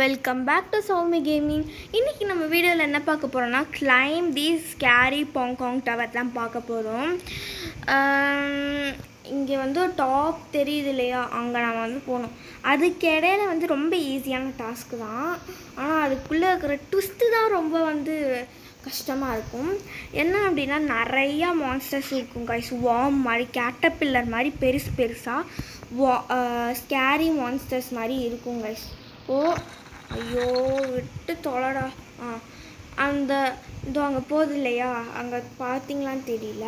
Welcome back to Soumi gaming. இன்றைக்கி நம்ம வீடியோவில் என்ன பார்க்க போகிறோம்னா climb the scary Bangkok tower தான் பார்க்க போகிறோம். இங்கே ஒரு டாப் தெரியுது இல்லையா, அங்கே நம்ம போகணும். அதுக்கு இடையில ரொம்ப ஈஸியான டாஸ்க்கு தான், ஆனால் அதுக்குள்ளே இருக்கிற ட்விஸ்ட்டு தான் ரொம்ப கஷ்டமாக இருக்கும். என்ன அப்படின்னா நிறையா மான்ஸ்டர்ஸ் இருக்கும் கைஸ். வார்ம் மாதிரி, கேட்டர்பில்லர் மாதிரி பெருசு பெருசாக ஸ்கேரி மான்ஸ்டர்ஸ் மாதிரி இருக்கும் கைஸ். ஓ ஐயோ விட்டு தொலைடா. அந்த அங்கே போகுது இல்லையா, அங்கே பார்த்தீங்களான்னு தெரியல,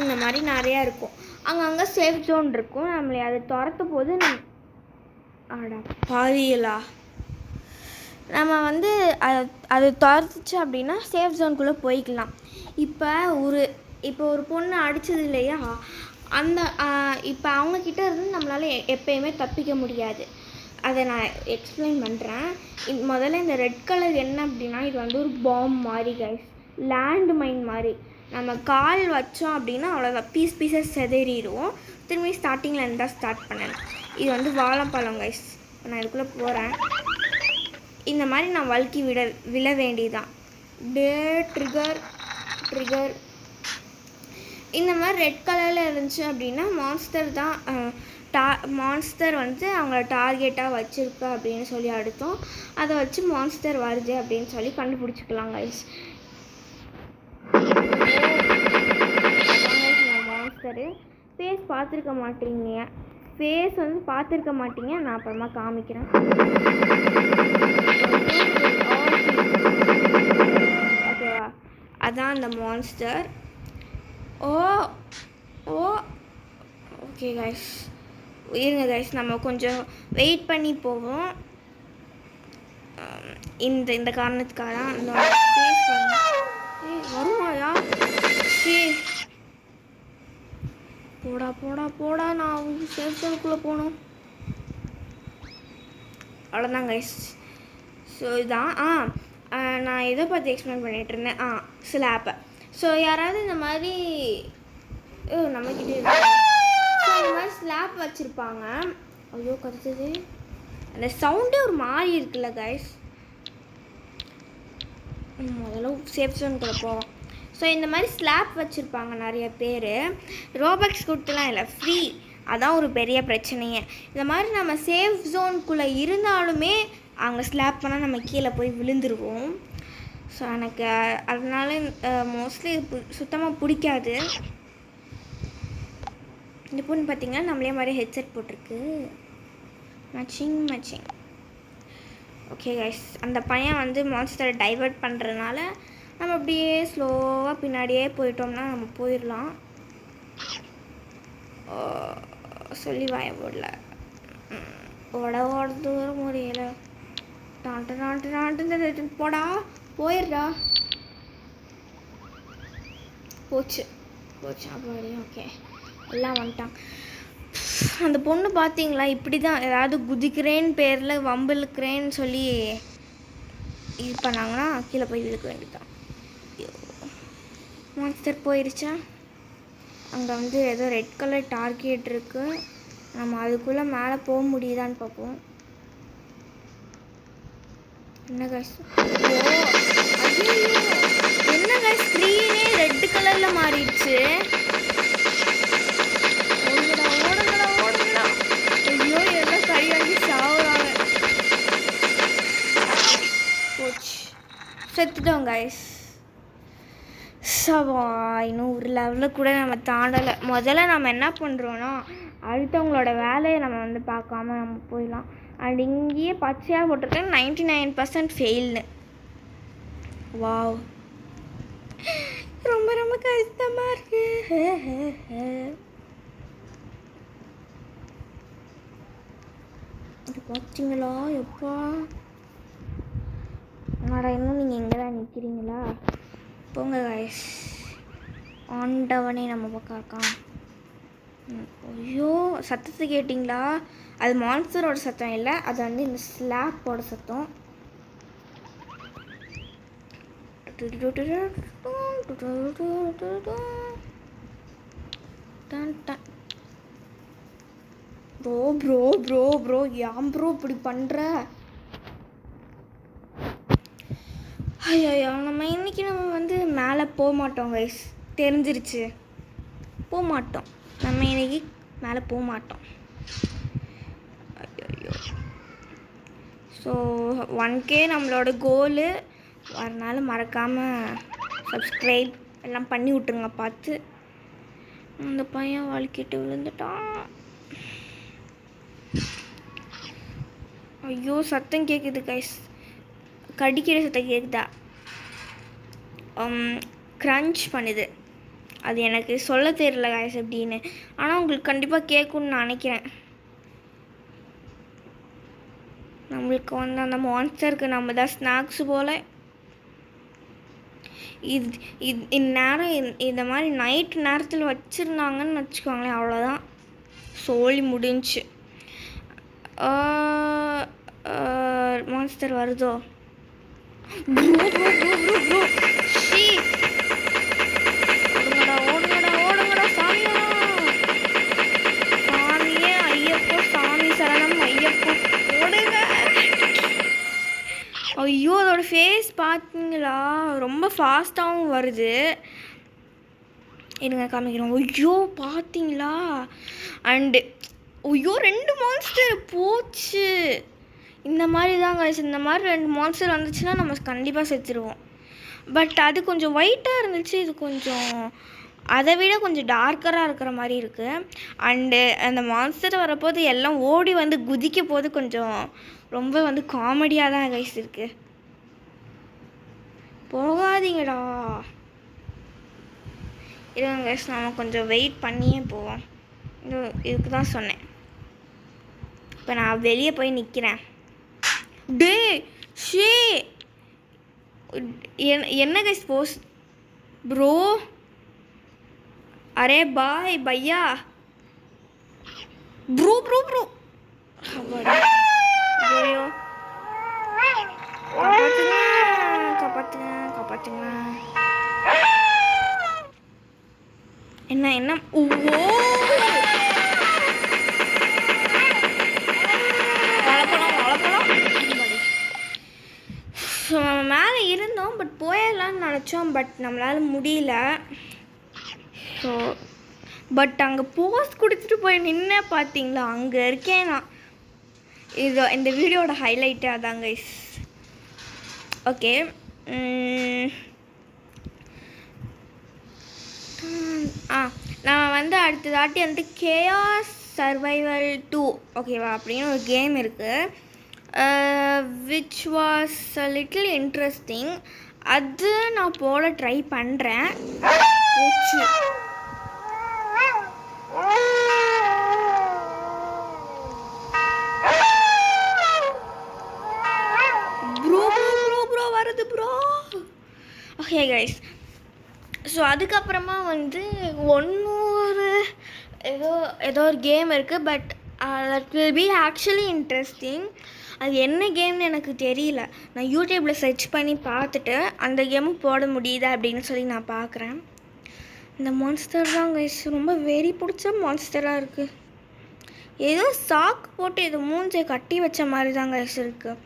இந்த மாதிரி நிறையா இருக்கும். அங்கங்கே சேஃப் ஜோன் இருக்கும். நம்மளை அதை துரத்த போது ஆடா பாதியலா நம்ம அது துரத்துச்சு அப்படின்னா சேஃப் ஜோனுக்குள்ளே போய்க்கலாம். இப்போ ஒரு பொண்ணு அடித்தது இல்லையா, இப்போ அவங்கக்கிட்ட இருந்து நம்மளால் எப்பயுமே தப்பிக்க முடியாது. அதை நான் எக்ஸ்பிளைன் பண்ணுறேன். முதல்ல இந்த ரெட் கலர் என்ன அப்படின்னா, இது ஒரு பாம் மாதிரி கைஸ், லேண்ட் மைன் மாதிரி. நம்ம கால் வச்சோம் அப்படின்னா அவ்வளோதான், பீசஸ் செதறிடுவோம். திரும்பி ஸ்டார்டிங்கில் இருந்தால் ஸ்டார்ட் பண்ணணும். இது வாழைப்பழம் கைஸ். நான் இதுக்குள்ளே போகிறேன். இந்த மாதிரி நான் வழுக்கி விழ வேண்டியதான். ட்ரிகர் இந்த மாதிரி ரெட் கலரில் இருந்துச்சு அப்படின்னா மான்ஸ்டர் தான். மான்ஸ்டர் அவங்கள டார்கெட்டாக வச்சுருக்கு அப்படின்னு சொல்லி அடுத்தோம். அதை வச்சு மான்ஸ்டர் வருது அப்படின்னு சொல்லி கண்டுபிடிச்சிக்கலாம் கைஸ். மான்ஸ்டரு ஃபேஸ் பார்த்துருக்க மாட்டீங்க. நான் அப்புறமா காமிக்கிறேன். ஓகேவா, அதான் அந்த மான்ஸ்டர். ஓகே கைஸ், இருங்க கைஸ், நம்ம கொஞ்சம் வெயிட் பண்ணி போவோம். இந்த காரணத்துக்காக தான் அந்த வருமாயா. போடா நான் சேஃப் ஜோனுக்குள்ளே போகணும். அவ்வளோதான் கைஸ். ஸோ இதுதான் நான் இதை பற்றி எக்ஸ்பிளைன் பண்ணிகிட்டு இருந்தேன். ஸ்லாப்பை. ஸோ யாராவது இந்த மாதிரி நம்மக்கிட்டே இந்த மாதிரி ஸ்லாப் வச்சுருப்பாங்க. ஐயோ கத்துது, அந்த சவுண்டே ஒரு மாதிரி இருக்குல்ல கைஸ். முதல்ல சேஃப் ஜோனுக்குள்ளே போவோம். ஸோ இந்த மாதிரி ஸ்லாப் வச்சுருப்பாங்க நிறைய பேர். ரோபக்ஸ் கொடுத்துலாம் இல்லை, ஃப்ரீ. அதான் ஒரு பெரிய பிரச்சனையே. இந்த மாதிரி நம்ம சேஃப் ஜோனுக்குள்ளே இருந்தாலுமே அங்கே ஸ்லாப் பண்ணால் நம்ம கீழே போய் விழுந்துருவோம். ஸோ எனக்கு அதனால மோஸ்ட்லி சுத்தமாக பிடிக்காது. இந்த பொண்ணு பார்த்திங்கன்னா நம்மளே மாதிரி ஹெட்செட் போட்டிருக்கு. மச்சிங். ஓகே கைஸ், அந்த பையன் மான்ஸ்டரை டைவர்ட் பண்ணுறதுனால நம்ம அப்படியே ஸ்லோவாக பின்னாடியே போயிட்டோம்னா நம்ம போயிடலாம். சொல்லி வாய போடல, ஓட தூரம் முடியல. டாண்டு போடா, போயிடுறா. போச்சு அப்படி. ஓகே, எல்லாம் வந்துட்டான். அந்த பொண்ணு பார்த்தீங்களா, இப்படி தான் ஏதாவது குதிக்கிறேன்னு பேரில் வம்பிழுக்கிறேன்னு சொல்லி இது பண்ணாங்கன்னா கீழே போய் விழுக்க வேண்டியதான். மான்ஸ்டர் போயிடுச்சா. அங்கே ஏதோ ரெட் கலர் டார்கெட் இருக்குது. நம்ம அதுக்குள்ளே மேலே போக முடியுதான்னு பார்ப்போம். என்ன கைஸ், என்ன கைஸ், ஸ்க்ரீனே ரெட் கலரில் மாறிடுச்சு. ஓடுங்கடா. ஐயோ எல்லாம் கை வாங்கி சாவுறாங்க. போச்சு, செத்துட்டோம் கைஸ். இன்னும் ஒரு லெவலில் கூட நம்ம தாண்டலை. முதல்ல நம்ம என்ன பண்ணுறோன்னா, அடுத்தவங்களோட வேலையை நம்ம பார்க்காம நம்ம போயிடலாம். அண்ட் இங்கேயே பச்சையாக போட்டிருக்கேன் 99% ஃபெயில்னு. வாவ், ரொம்ப கஷ்டமாக இருக்கு. பார்த்தீங்களா எப்பா, இன்னும் நீங்கள் எங்கே தான் நிற்கிறீங்களா? போங்க கைஸ், ஆண்டவனே நம்ம பக்கம் இருக்கான். ஐயோ சத்தத்தை கேட்டிங்களா? அது மான்ஸ்டரோட சத்தம் இல்லை, அது இந்த ஸ்லாப்போட சத்தம். ப்ரோ ஏன் ப்ரோ இப்படி பண்ணுற? ஐயோ நம்ம இன்றைக்கி நம்ம வந்து மேலே போக மாட்டோம் கைஸ், தெரிஞ்சிருச்சு. போக மாட்டோம், நம்ம இன்றைக்கி மேலே போக மாட்டோம். ஐயோ ஸோ 1K நம்மளோட கோலு. அதனால மறக்காமல் சப்ஸ்கிரைப் எல்லாம் பண்ணி விட்டுருங்க பார்த்து. அந்த பையன் வலிக்கிட்டு விழுந்துட்டான். ஐயோ சத்தம் கேட்குது கைஸ், கடிக்கிற சத்தம் கேட்குதா? க்ரன்ச் பண்ணுது, அது எனக்கு சொல்ல தெரியல கைஸ் எப்படின்னு. ஆனால் உங்களுக்கு கண்டிப்பாக கேட்கும்னு நான் நினைக்கிறேன். நம்மளுக்கு வந்து அந்த மான்ஸ்டருக்கு நம்ம தான் ஸ்நாக்ஸ் போல். இந்நேரம் இந்த மாதிரி நைட் நேரத்தில் வச்சுருந்தாங்கன்னு வச்சுக்கோங்களேன், அவ்வளோதான், சோலி முடிஞ்சு. மான்ஸ்டர் வருதோ? ஓடுங்கடா சாமியா, சாமியே ஐயப்போ, சாமி சரணம் ஐயப்போ, ஓடுங்க. ஐயோ அதோட ஃபேஸ் பார்த்தீங்களா, ரொம்ப ஃபாஸ்ட்டாகவும் வருது. இருங்க காமிக்கிறோம். ஐயோ பார்த்தீங்களா? அண்டு ஐயோ 2 மான்ஸ்டர் போச்சு. இந்த மாதிரி தான் கைஸ், இந்த மாதிரி 2 மான்ஸ்டர் வந்துச்சுன்னா நம்ம கண்டிப்பாக செத்துருவோம். பட் அது கொஞ்சம் ஒயிட்டாக இருந்துச்சு, இது கொஞ்சம் அதை விட கொஞ்சம் டார்க்கராக இருக்கிற மாதிரி இருக்குது. அண்டு அந்த மான்ஸ்டர் வரப்போது எல்லாம் ஓடி வந்து குதிக்க போது கொஞ்சம் ரொம்ப வந்து காமெடியாக தான் கைஸ் இருக்குது. போகாதீங்கடா. இருங்க கைஸ், நம்ம கொஞ்சம் வெயிட் பண்ணியே போவோம். இதுக்கு தான் சொன்னேன். இப்போ நான் வெளியே போய் நிற்கிறேன். டே ஷே என்ன கைஸ் போஸ் ப்ரோ? அரே பாய் பையா, ப்ரோ ப்ரோ ப்ரோ. ஐயோ காப்பாற்றுங்க காப்பாற்றுங்க. என்ன என்ன? ஓ ஸோ நம்ம மேலே இருந்தோம், பட் போயிடலான்னு நினச்சோம், பட் நம்மளால் முடியல. ஸோ பட் அங்கே போஸ் கொடுத்துட்டு போய் நின்று பார்த்தீங்களா, அங்கே இருக்கேன் நான். இந்த வீடியோட ஹைலைட்டு அதாங்க கைஸ். ஓகே நான் வந்து அடுத்த தாட்டி வந்து கேஆஸ் சர்வைவல் 2 ஓகேவா அப்படின்னு ஒரு கேம் இருக்குது, which was a little interesting. அது நான் போட ட்ரை பண்ணுறேன். ப்ரோ வருது ப்ரோ. ஓகே கைஸ், ஸோ அதுக்கப்புறமா வந்து ஒன்னொரு ஏதோ ஒரு கேம் இருக்குது, but that will be actually interesting. அது என்ன கேம்னு எனக்கு தெரியல. நான் யூடியூப்பில் சர்ச் பண்ணி பார்த்துட்டு அந்த கேமும் போட முடியுதா அப்படின்னு சொல்லி நான் பார்க்குறேன். இந்த மான்ஸ்டர் தான் கைஸ் ரொம்ப வெறி பிடிச்ச மான்ஸ்டராக இருக்குது. ஏதோ சாக்கு போட்டு ஏதோ மூஞ்சியை கட்டி வச்ச மாதிரி தான் கைஸ் இருக்குது.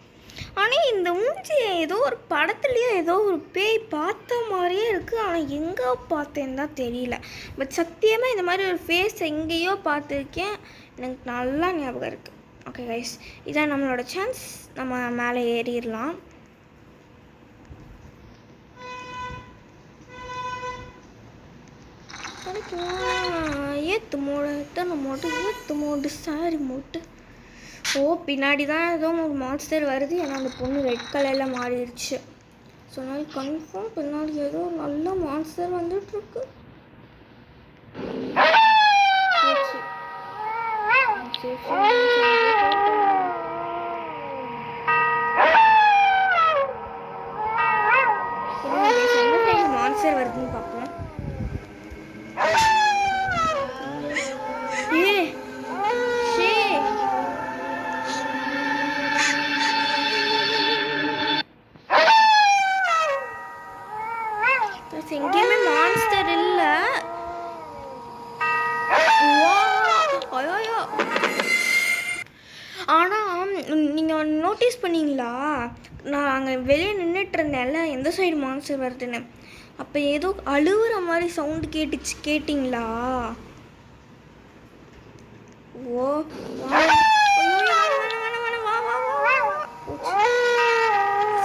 ஆனால் இந்த மூஞ்சியை ஏதோ ஒரு படத்துலேயே ஏதோ ஒரு பேய் பார்த்த மாதிரியே இருக்குது, ஆனால் எங்கே பார்த்தேன்னு தான் தெரியல. பட் சத்தியமாக இந்த மாதிரி ஒரு ஃபேஸ் எங்கேயோ பார்த்துருக்கேன், எனக்கு நல்லா ஞாபகம் இருக்குது. ஓகே கைஸ், இதான் நம்மளோட சான்ஸ், நம்ம மேலே ஏறிடலாம். ஏற்று மோடு எத்தனை மோட்டு, ஏற்று மோடு சாரி மோட்டு. ஓ பின்னாடி தான் ஏதோ ஒரு மான்ஸ்டர் வருது, ஏன்னா அந்த பொண்ணு ரெட் கலரில் மாறிடுச்சு. ஸோ அதனால் கன்ஃபார்ம் பின்னாடி ஏதோ நல்ல மான்ஸ்டர் வந்துட்டுருக்கு. மான்ஸ்டர் வருதுன்னு பார்ப்போம். எங்கேயுமே மான்ஸ்டர் இல்லை. ஆனால் நீங்கள் நோட்டீஸ் பண்ணீங்களா நான் அங்கே வெளியே நின்றுட்டு இருந்தேன்ல எந்த சைடு மான்ஸ்டர் வருதுன்னு. அப்போ ஏதோ அழுகுற மாதிரி சவுண்டு கேட்டுச்சு, கேட்டிங்களா? ஓ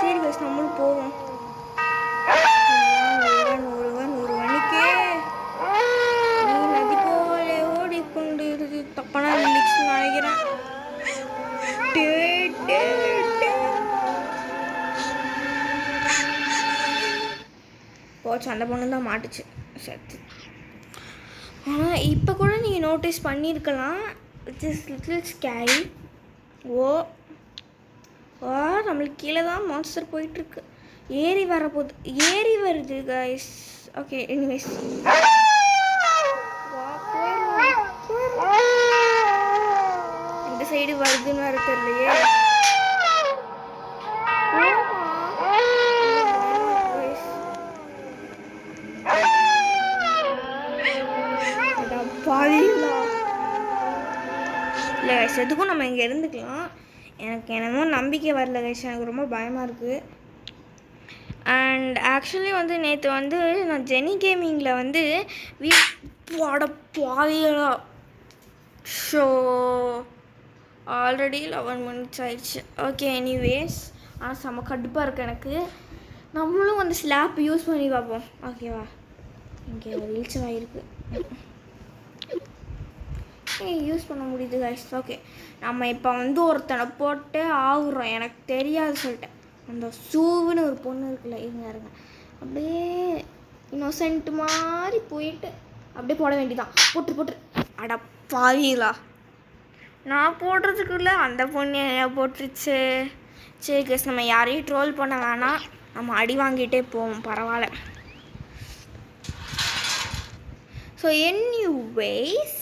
சரி பஸ் நம்மளும் போவோம். ஒரு மணிக்கே நீ நதி போல ஓடிக்கொண்டு தப்பான லிரிக்ஸ் நினைக்கிறேன். போச்சு, அந்த பொண்ணு தான் மாட்டுச்சு சத்து. ஆனால் இப்போ கூட நீங்கள் நோட்டீஸ் பண்ணியிருக்கலாம், இட்ஸ் இஸ் லிட்டில் ஸ்கேரி. ஓ ஓ நம்மளுக்கு கீழே தான் மான்ஸ்டர் போயிட்டுருக்கு. ஏறி வரப்போகுது, ஏறி வருது கைஸ். ஓகே எனிவேஸ் இந்த சைடு வருதுன்னு வர தெரியலையே. இல்லை கைஸ், எதுக்கும் நம்ம இங்கே இருந்துக்கலாம். எனக்கு என்னமோ நம்பிக்கை வரல கைஸ், எனக்கு ரொம்ப பயமாக இருக்குது. அண்ட் ஆக்சுவலி வந்து நேற்று வந்து நான் ஜெனி கேமிங்கில் வந்து பாதியா ஷோ ஆல்ரெடி 11 minutes ஆயிடுச்சு. ஓகே எனிவேஸ், ஆனால் செம்ம கடுப்பாக இருக்குது எனக்கு. நம்மளும் வந்து ஸ்லாப் யூஸ் பண்ணி பார்ப்போம், ஓகேவா? இங்கே ரீல்ஸ் ஆகிருக்கு, யூஸ் பண்ண முடியுது கைஸ். ஓகே, நம்ம இப்போ வந்து ஒருத்தனை போட்டு ஆகுறோம், எனக்கு தெரியாது சொல்லிட்டேன். அந்த சூவுன்னு ஒரு பொண்ணு இருக்குல்ல, இருங்க அப்படியே இன்னோசென்ட் மாதிரி போயிட்டு அப்படியே போட வேண்டியதான். போட்டு அட பாவீங்களா, நான் போடுறதுக்குள்ள அந்த பொண்ணு போட்டுருச்சு. சரி கைஸ், நம்ம யாரையும் ட்ரோல் பண்ண வேணாம், நம்ம அடி வாங்கிட்டே போவோம், பரவாயில்ல. ஸோ எனிவேஸ்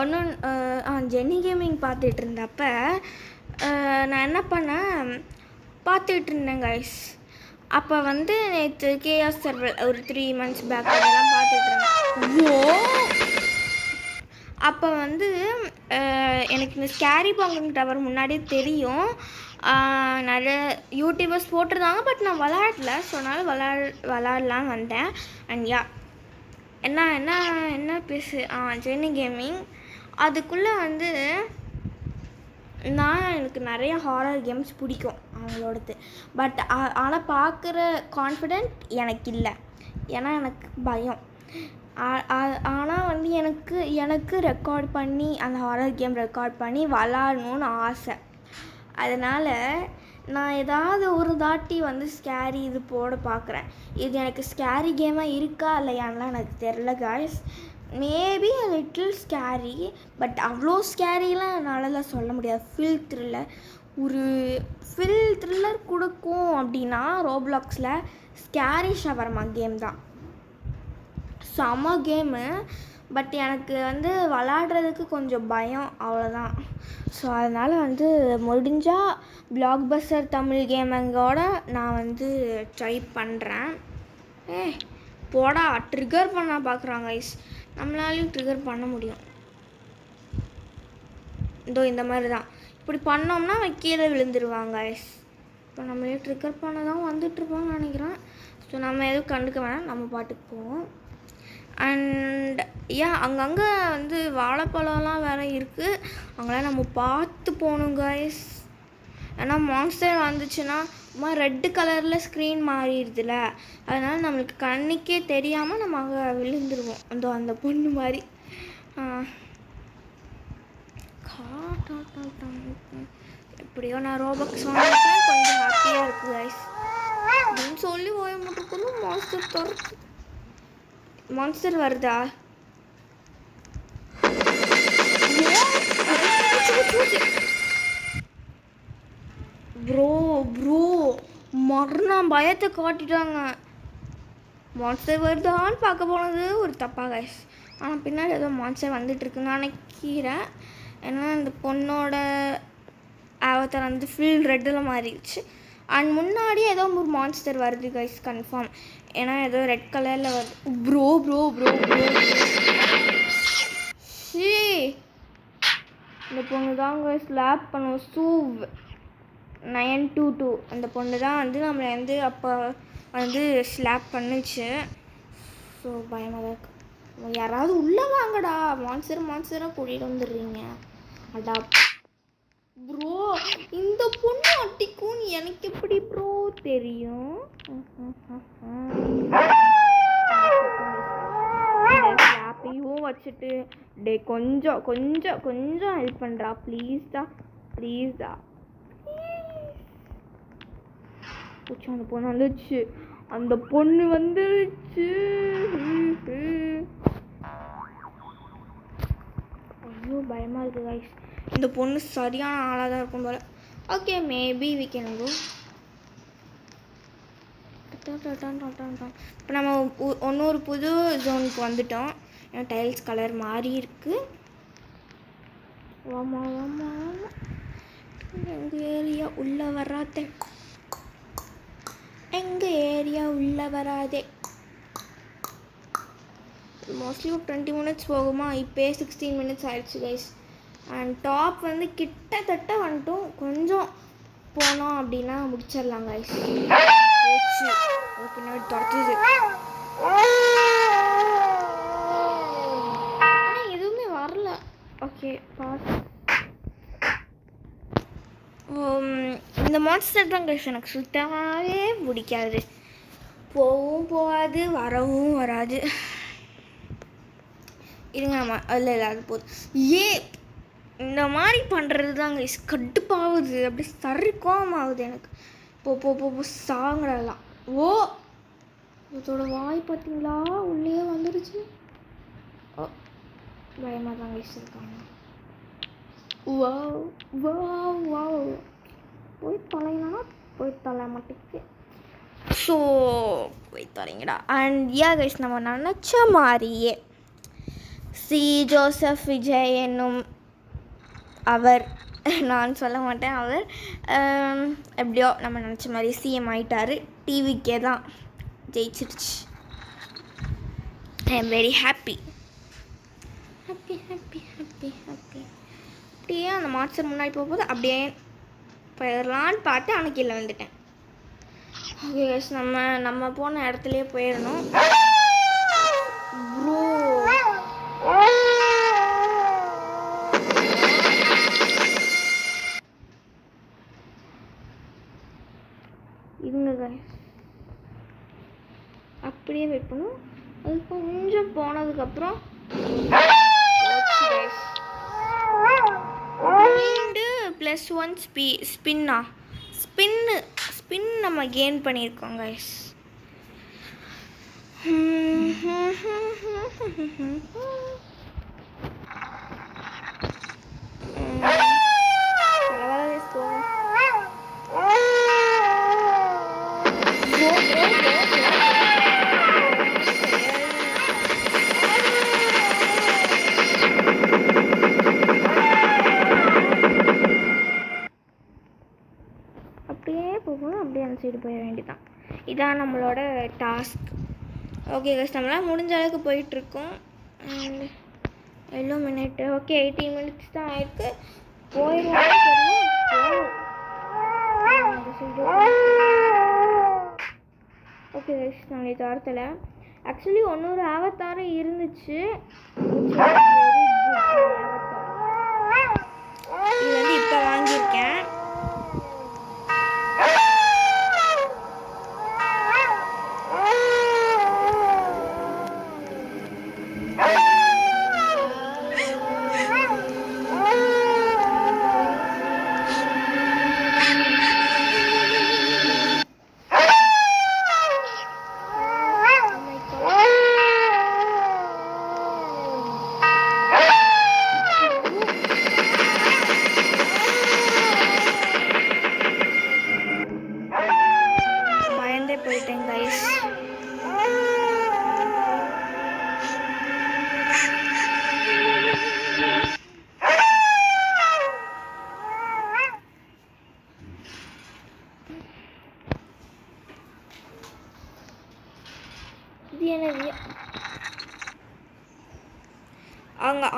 ஒன்று ஜெனி கேமிங் பார்த்துட்டு இருந்தப்ப நான் என்ன பண்ணேன், பார்த்துட்டு இருந்தேன் கைஸ். அப்போ வந்து நேற்று கேஆர் சர்வர் ஒரு 3 months பேக் அதெல்லாம் பார்த்துட்டு இருந்தேன். அப்போ வந்து எனக்கு இந்த ஸ்கேரி பாங்கிங் டவர் முன்னாடியே தெரியும், நிறைய யூடியூபர்ஸ் போட்டிருந்தாங்க. பட் நான் விளாடல, ஸோ அதனால் விளாட்லான்னு வந்தேன். அண்ட் யா என்ன பேசு ஜெனி கேமிங் அதுக்குள்ளே வந்து எனக்கு நிறைய ஹாரர் கேம்ஸ் பிடிக்கும் அவங்களோடது. பட் ஆனால் பார்க்குற கான்ஃபிடென்ட் எனக்கு இல்லை, ஏன்னா எனக்கு பயம். ஆனால் வந்து எனக்கு ரெக்கார்ட் பண்ணி அந்த ஹாரர் கேம் ரெக்கார்ட் பண்ணி விளாடணுன்னு ஆசை. அதனால் நான் ஏதாவது ஒரு தாட்டி வந்து ஸ்கேரி இது போட பார்க்குறேன். இது எனக்கு ஸ்கேரி கேமாக இருக்கா இல்லையான்லாம் எனக்கு தெரில guys. Maybe a little scary, but அவ்வளோ ஸ்கேரிலாம் என்னால் சொல்ல முடியாது. ஃபுல் த்ரில்லர் கொடுக்கும் அப்படின்னா ரோப்ளாக்ஸில் ஸ்கேரி ஷவர்மா கேம் தான் செம கேமு. பட் எனக்கு வந்து விளாடுறதுக்கு கொஞ்சம் பயம், அவ்வளோதான். ஸோ அதனால் வந்து முடிஞ்சால் பிளாக்பஸ்டர் தமிழ் கேமிங்கோட நான் வந்து ட்ரை பண்ணுறேன். போடா ட்ரிகர் பண்ண பார்க்குறாங்க ஐஸ், நம்மளாலையும் ட்ரிகர் பண்ண முடியும். இந்த மாதிரி தான், இப்படி பண்ணோம்னா கீழே விழுந்துருவாங்க ஐஸ். இப்போ நம்மளே ட்ரிகர் பண்ண தான் வந்துட்டுருப்போம்னு நினைக்கிறேன். ஸோ நம்ம எதுவும் கண்டுக்க வேணாம், நம்ம பாட்டுக்கு போவோம். அண்ட் அங்கங்கே வந்து வாழைப்பழம்லாம் வேறு இருக்குது, அங்கெல்லாம் நம்ம பார்த்து போகணும் கைஸ். ஏன்னா மான்ஸ்டர் வந்துச்சுன்னா ரெட்டு கலரில் ஸ்க்ரீன் மாறிடுதுல, அதனால் நம்மளுக்கு கண்ணுக்கே தெரியாமல் நம்ம அங்கே விழுந்துருவோம். அந்த பொண்ணு மாதிரி. எப்படியோ நான் ரோபக்ஸ் வாங்கிட்டேன், கொஞ்சம் ஹாப்பியாக இருக்குது கைஸ் அப்படின்னு சொல்லி ஓய மட்டும் மான்ஸ்டர் வருதா? ப்ரோ மரணம் பயத்தை காட்டிட்டாங்க. மான்ஸ்டர் வருதான்னு பார்க்க போனது ஒரு தப்பா கைஸ். ஆனால் பின்னாடி ஏதோ மான்ஸ்டர் வந்துட்டுருக்குன்னு நினைக்கிறேன். ஏன்னா இந்த பொண்ணோட அவதார் வந்து ஃபுல் ரெட்டில் மாறிடுச்சு. அண்ட் முன்னாடி ஏதோ ஒரு மான்ஸ்டர் வருது கைஸ் கன்ஃபார்ம், ஏன்னா ஏதோ ரெட் கலரில் வருது. ப்ரோ இந்த பொண்ணு தான் கைஸ் லேப் பண்ணுவோம். 922 அந்த பொண்ணு தான் வந்து நம்மளை வந்து அப்போ வந்து ஸ்லாப் பண்ணுச்சு. ஸோ பயமாக தான் இருக்கு. யாராவது உள்ளே வாங்கடா, மான்சராக கூட்டிகிட்டு வந்துடுறீங்க. அடா ப்ரோ, இந்த பொண்ணு அட்டிக்கும்னு எனக்கு எப்படி ப்ரோ தெரியும்? ஸ்லாப்பையும் வச்சுட்டு டே கொஞ்சம் கொஞ்சம் கொஞ்சம் ஹெல்ப் பண்ணுறா ப்ளீஸ்டா. அந்த பொண்ணு வந்துச்சு, அந்த பொண்ணு வந்துருச்சு. ஐயோ பயமாக இருக்குது கைஸ். இந்த பொண்ணு சரியான ஆளாக தான் இருக்கும் போல். Okay, maybe we can go. இப்போ நம்ம இன்னொரு புது ஜோனுக்கு வந்துட்டோம். ஏன்னா டைல்ஸ் கலர் மாறி இருக்கு. வாமா எங்கள் ஏரியா உள்ளே வராதே, மோஸ்ட்லி ஒரு 20 மினிட்ஸ் போகுமா. இப்போ 16 மினிட்ஸ் ஆயிடுச்சு கைஸ். அண்ட் டாப் வந்து கிட்டத்தட்ட வந்துட்டோம். கொஞ்சம் போனோம் அப்படின்னா முடிச்சிடலாம் கைஸ். பின்னாடி துரத்துது. ஆனால் எதுவுமே வரல. Okay boss. இந்த மான்ஸ்டர் தான் கைஸ் எனக்கு சுத்தமாகவே பிடிக்காது. போகவும் போகாது, வரவும் வராது. இருங்க நம்ம இல்லை அது போதும். இந்த மாதிரி பண்ணுறது தான் கைஸ் கடுப்பாகுது. அப்படி சறுக்கமாகுது எனக்கு. போ சாங்கடலாம். ஓ, இதோட வாய் பார்த்தீங்களா, உள்ளே வந்துடுச்சு. ஓ, பயமாக தான் கைஸ் இருக்காங்க. வாவ் போய் தொலைங்கன்னா போய் தொலை மாட்டேங்குது. ஸோ போய் தொலைங்கடா. அண்ட் கைஸ் நம்ம நினச்ச மாதிரியே சி ஜோசப் விஜய் என்னும் அவர், நான் சொல்ல மாட்டேன் அவர், எப்படியோ நம்ம நினச்ச மாதிரி சிஎம் ஆகிட்டார். டிவிக்கே தான் ஜெயிச்சிருச்சு. I am very happy. அப்படியே அந்த மாஸ்டர் முன்னாடி போகும்போது அப்படியே போயிடலான்னு பார்த்து ஆனால் கீழே வந்துட்டேன். ஓகே கைஸ், நம்ம போன இடத்துலையே போயிடணும். ப்ரோ இருங்க கைஸ், அப்படியே வெயிட் பண்ணும். அது கொஞ்சம் போனதுக்கப்புறம் +1 ஸ்பின் நம்ம கெயின் பண்ணியிருக்கோம் கைஸ். அப்படியே போகணும், அப்படியே அந்த சைடு போயிட வேண்டியதான். இதான் நம்மளோட டாஸ்க். ஓகே கைஸ், நம்மளால் முடிஞ்ச அளவுக்கு போயிட்டுருக்கோம். அண்ட் எவ்வளோ மினிட்? ஓகே 18 மினிட்ஸ் தான் ஆயிருக்கு. போயிடுவோம். ஓகே கைஸ், நாங்கள் இது வாரத்தில் ஆக்சுவலி இன்னொரு அவதாரம் இருந்துச்சு. இது வந்து இப்போ வாங்கியிருக்கேன். போயிட்டேன் கைஸ். இது என்னது?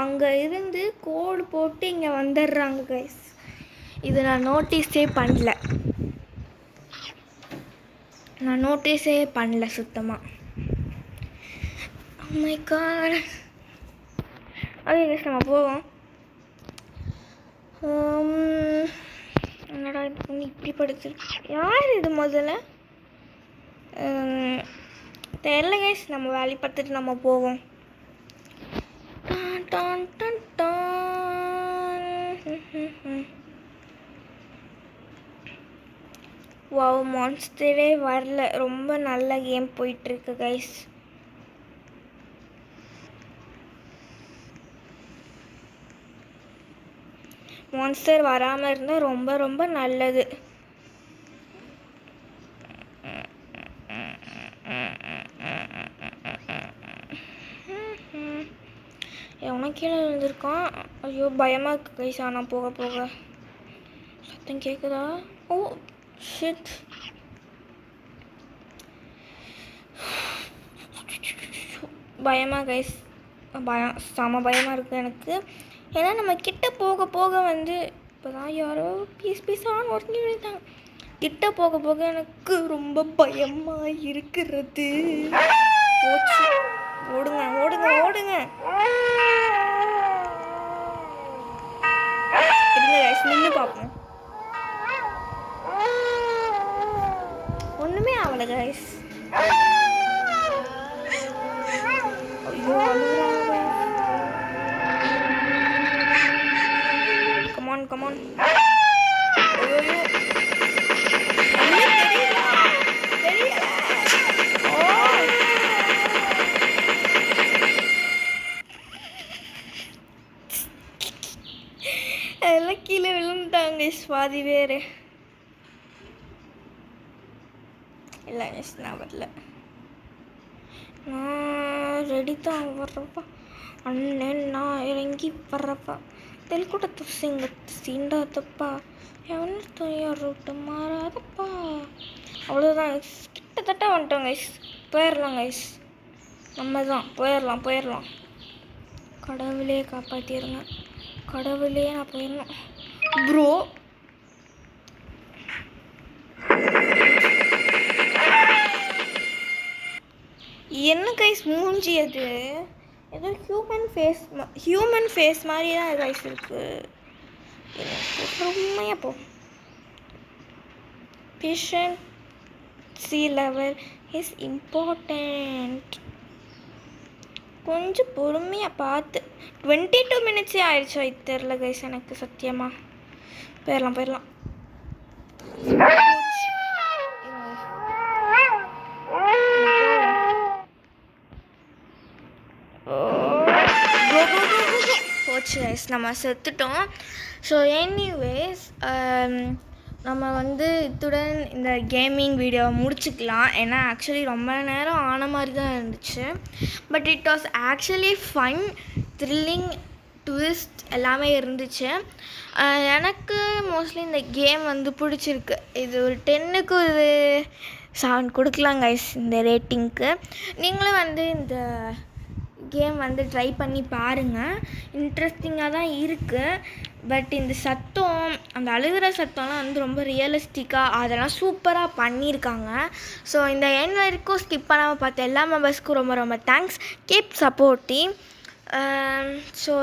அங்கே இருந்து கோடு போட்டு இங்கே வந்துடுறாங்க கைஸ். இது நான் நோட்டீஸே பண்ணல சுத்தமாக. Oh my god. Okay guys நம்ம போவோம். என்னடா இது பண்ணி இப்படி படுத்துருக்கு, யார் இது முதல்ல தெரியல கைஸ். நம்ம வேலையை பார்த்துட்டு நம்ம போவோம். டான் டான் டான். வாவ், மான்ஸ்டரே வரல. ரொம்ப நல்ல கேம் போயிட்டுருக்கு கைஸ். மான்ஸ்டர் வராமல் இருந்தால் ரொம்ப ரொம்ப நல்லது. எவனோ கீழே விழுந்திருக்கான். ஐயோ பயமாக இருக்கு கைஸ். ஆனால் போக போக சத்தம் கேட்குதா? Oh shit. பயமாக கைஸ், செம பயமாக இருக்குது எனக்கு. ஏன்னா நம்ம கிட்ட போக போக வந்து இப்போ தான் யாரோ பீஸான்னு ஒருங்கி விழுந்தாங்க. கிட்ட போக போக எனக்கு ரொம்ப பயமாக இருக்கிறது. போச்சு. ஓடுங்க ஓடுங்க ஓடுங்க. இருங்க கைஸ், நின்று பார்ப்போம். ஒன்றுமே ஆகலை கைஸ். ஐயோ அழுகுறாங்க. Come on come on. ஐயோ அதெல்லாம் கீழே விழுந்துட்டாங்க பாதி பேர். இல்லை நான் வரல. நான் ரெடி தான் வர்றப்பா அண்ணன். நான் இறங்கி வர்றப்பா தெல்கூட்டத்து சிங்கத்து சீண்டாதப்பா எவன துணியார் ரூட்டு மாறாதப்பா. அவ்வளோதான் கிட்டத்தட்ட வந்துட்டோம் கைஸ். போயிடலாம் கைஸ், நம்ம தான் போயிடலாம். கடவுளே காப்பாற்றிடுங்க, கடவுளே. நான் போயிடணும் ப்ரோ. என்ன கைஸ் மூஞ்சி அது? ஏதோ ஹியூமன் ஃபேஸ் மாதிரி தான் கைஸ் இருக்குது. பொறுமையாக போ. பேஷன்சி லெவல் இஸ் இம்பார்ட்டண்ட். கொஞ்சம் பொறுமையாக பார்த்து. 22 மினிட்ஸே ஆயிடுச்சா? இது தெரில கைஸ் எனக்கு சத்தியமாக. போயிடலாம். போச்சு கைஸ், நம்ம செத்துட்டோம். ஸோ எனிவேஸ் நம்ம வந்து இத்துடன் இந்த கேமிங் வீடியோவை முடிச்சுக்கலாம். ஏன்னா ஆக்சுவலி ரொம்ப நேரம் ஆன மாதிரி தான் இருந்துச்சு. But it was actually fun, thrilling, twist எல்லாமே இருந்துச்சு. எனக்கு மோஸ்ட்லி இந்த கேம் வந்து பிடிச்சிருக்கு. இது ஒரு 10க்கு ஒரு 7 கொடுக்கலாம் கைஸ் இந்த ரேட்டிங்க்கு. நீங்களும் வந்து இந்த கேம் வந்து ட்ரை பண்ணி பாருங்கள். இன்ட்ரெஸ்டிங்காக தான் இருக்குது. பட் இந்த சத்தம், அந்த அழுகிற சத்தம்லாம் வந்து ரொம்ப ரியலிஸ்டிக்காக அதெல்லாம் சூப்பராக பண்ணியிருக்காங்க. ஸோ இந்த எண்ட் வரைக்கும் ஸ்கிப் பண்ணாமல் பார்த்த எல்லா மெம்பர்ஸ்க்கும் ரொம்ப ரொம்ப தேங்க்ஸ். Keep supporting. ஸோ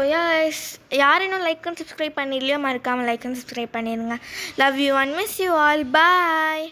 யார் இன்னும் லைக் அண்ட் சப்ஸ்கிரைப் பண்ணிடலையோ மறக்காமல் லைக் அண்ட் சப்ஸ்கிரைப் பண்ணிடுங்க. Love you and miss you all. Bye.